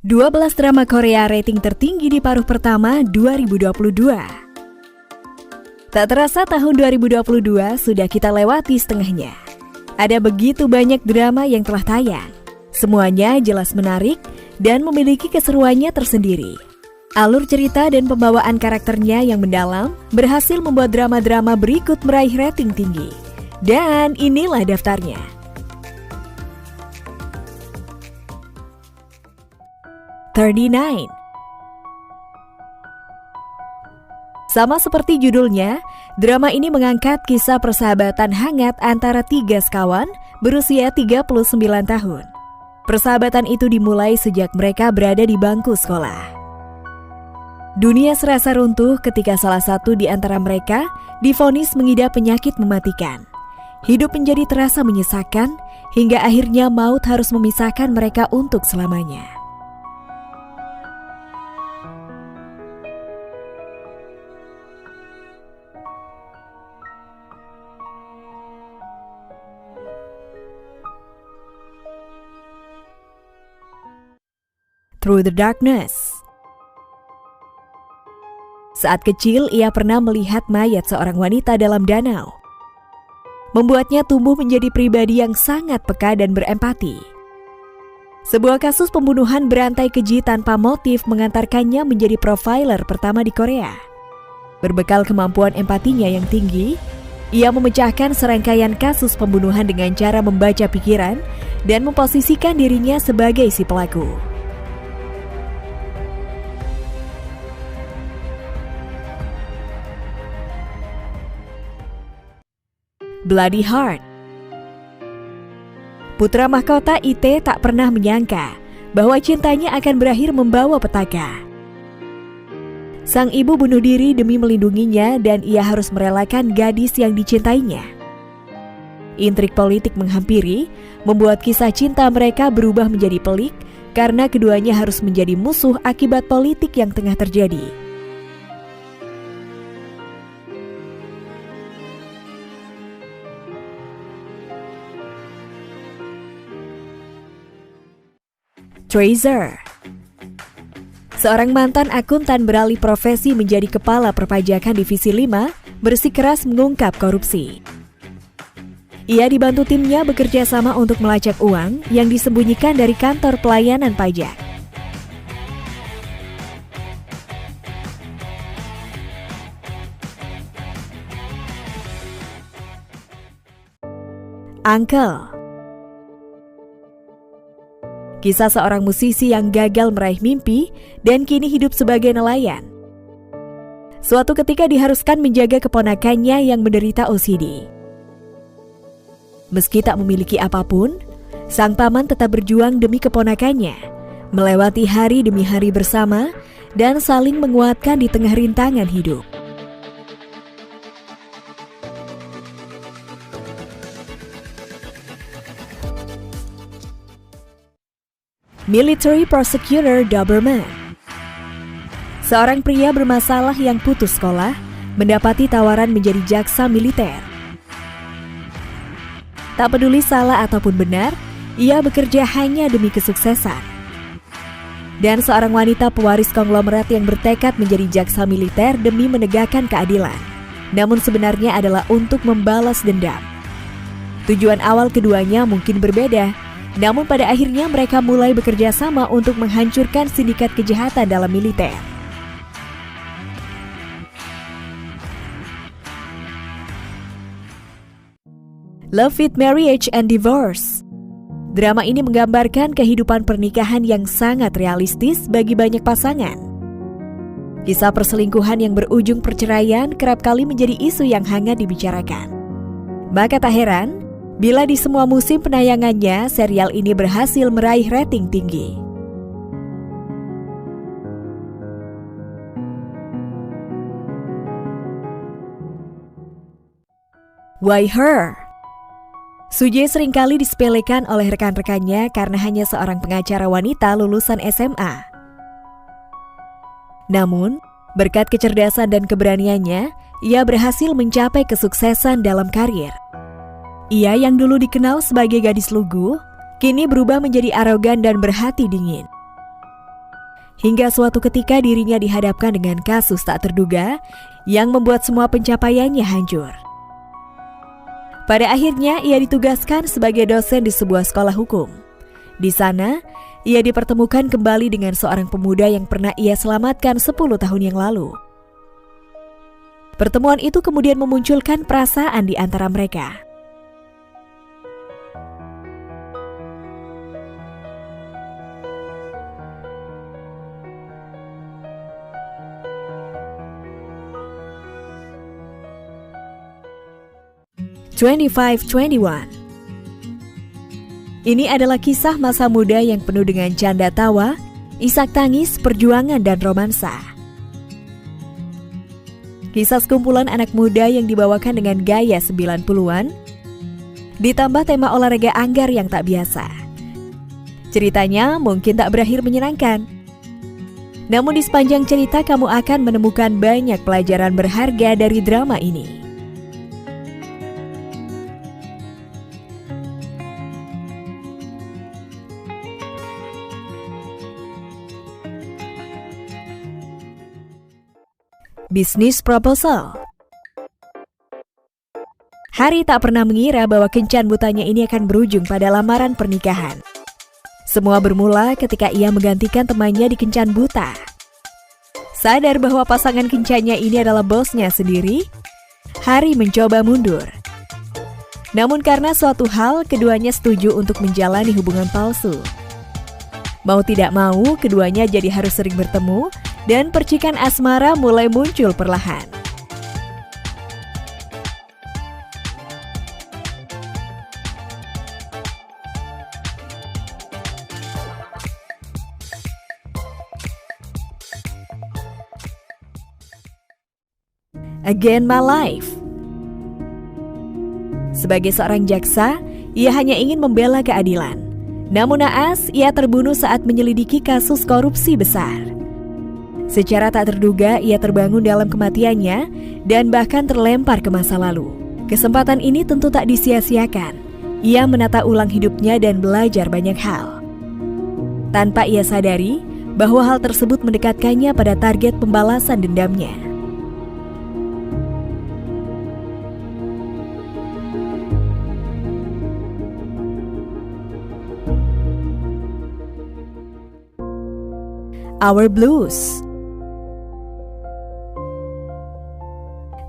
12 drama Korea rating tertinggi di paruh pertama 2022. Tak terasa tahun 2022 sudah kita lewati setengahnya. Ada begitu banyak drama yang telah tayang. Semuanya jelas menarik dan memiliki keseruannya tersendiri. Alur cerita dan pembawaan karakternya yang mendalam berhasil membuat drama-drama berikut meraih rating tinggi. Dan inilah daftarnya. "39". Sama seperti judulnya, drama ini mengangkat kisah persahabatan hangat antara tiga sekawan berusia 39 tahun. Persahabatan itu dimulai sejak mereka berada di bangku sekolah. Dunia serasa runtuh ketika salah satu di antara mereka divonis mengidap penyakit mematikan. Hidup menjadi terasa menyesakan hingga akhirnya maut harus memisahkan mereka untuk selamanya. Through the Darkness. Saat kecil, ia pernah melihat mayat seorang wanita dalam danau. Membuatnya tumbuh menjadi pribadi yang sangat peka dan berempati. Sebuah kasus pembunuhan berantai keji tanpa motif mengantarkannya menjadi profiler pertama di Korea. Berbekal kemampuan empatinya yang tinggi, ia memecahkan serangkaian kasus pembunuhan dengan cara membaca pikiran dan memposisikan dirinya sebagai si pelaku. Bloody Heart. Putra mahkota Itae tak pernah menyangka bahwa cintanya akan berakhir membawa petaka. Sang ibu bunuh diri demi melindunginya dan ia harus merelakan gadis yang dicintainya. Intrik politik menghampiri, membuat kisah cinta mereka berubah menjadi pelik karena keduanya harus menjadi musuh akibat politik yang tengah terjadi. Tracer. Seorang mantan akuntan beralih profesi menjadi kepala perpajakan divisi 5 bersikeras mengungkap korupsi. Ia dibantu timnya bekerja sama untuk melacak uang yang disembunyikan dari kantor pelayanan pajak. Uncle. Kisah seorang musisi yang gagal meraih mimpi dan kini hidup sebagai nelayan. Suatu ketika diharuskan menjaga keponakannya yang menderita OCD. Meski tak memiliki apapun, sang paman tetap berjuang demi keponakannya, melewati hari demi hari bersama dan saling menguatkan di tengah rintangan hidup. Military Prosecutor Doberman. Seorang pria bermasalah yang putus sekolah mendapati tawaran menjadi jaksa militer. Tak peduli salah ataupun benar, ia bekerja hanya demi kesuksesan. Dan seorang wanita pewaris konglomerat yang bertekad menjadi jaksa militer demi menegakkan keadilan. Namun sebenarnya adalah untuk membalas dendam. Tujuan awal keduanya mungkin berbeda, namun pada akhirnya mereka mulai bekerja sama untuk menghancurkan sindikat kejahatan dalam militer. Love With Marriage and Divorce. Drama ini menggambarkan kehidupan pernikahan yang sangat realistis bagi banyak pasangan. Kisah perselingkuhan yang berujung perceraian kerap kali menjadi isu yang hangat dibicarakan. Maka tak heran bila di semua musim penayangannya, serial ini berhasil meraih rating tinggi. Why Her? Suje seringkali disepelekan oleh rekan-rekannya karena hanya seorang pengacara wanita lulusan SMA. Namun, berkat kecerdasan dan keberaniannya, ia berhasil mencapai kesuksesan dalam karir. Ia yang dulu dikenal sebagai gadis lugu, kini berubah menjadi arogan dan berhati dingin. Hingga suatu ketika dirinya dihadapkan dengan kasus tak terduga yang membuat semua pencapaiannya hancur. Pada akhirnya ia ditugaskan sebagai dosen di sebuah sekolah hukum. Di sana, ia dipertemukan kembali dengan seorang pemuda yang pernah ia selamatkan 10 tahun yang lalu. Pertemuan itu kemudian memunculkan perasaan di antara mereka. "2521". Ini adalah kisah masa muda yang penuh dengan canda tawa, isak tangis, perjuangan, dan romansa. Kisah sekumpulan anak muda yang dibawakan dengan gaya 90-an, ditambah tema olahraga anggar yang tak biasa. Ceritanya mungkin tak berakhir menyenangkan. Namun di sepanjang cerita kamu akan menemukan banyak pelajaran berharga dari drama ini. Bisnis proposal. Hari tak pernah mengira bahwa kencan butanya ini akan berujung pada lamaran pernikahan. Semua bermula ketika ia menggantikan temannya di kencan buta. Sadar bahwa pasangan kencannya ini adalah bosnya sendiri, Hari mencoba mundur. Namun karena suatu hal, keduanya setuju untuk menjalani hubungan palsu. Mau tidak mau, keduanya jadi harus sering bertemu, dan percikan asmara mulai muncul perlahan. Again My Life. Sebagai seorang jaksa, ia hanya ingin membela keadilan. Namun naas, ia terbunuh saat menyelidiki kasus korupsi besar. Secara tak terduga, ia terbangun dalam kematiannya dan bahkan terlempar ke masa lalu. Kesempatan ini tentu tak disia-siakan. Ia menata ulang hidupnya dan belajar banyak hal. Tanpa ia sadari bahwa hal tersebut mendekatkannya pada target pembalasan dendamnya. Our Blues.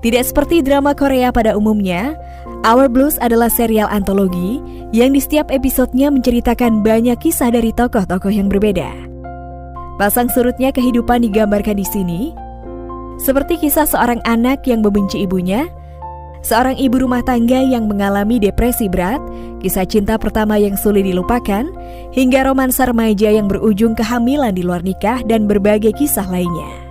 Tidak seperti drama Korea pada umumnya, Our Blues adalah serial antologi yang di setiap episodenya menceritakan banyak kisah dari tokoh-tokoh yang berbeda. Pasang surutnya kehidupan digambarkan di sini, seperti kisah seorang anak yang membenci ibunya, seorang ibu rumah tangga yang mengalami depresi berat, kisah cinta pertama yang sulit dilupakan, hingga romansa remaja yang berujung kehamilan di luar nikah dan berbagai kisah lainnya.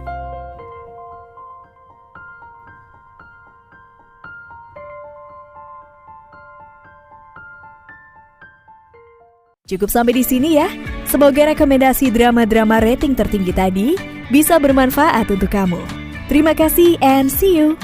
Cukup sampai di sini ya. Semoga rekomendasi drama-drama rating tertinggi tadi bisa bermanfaat untuk kamu. Terima kasih and see you.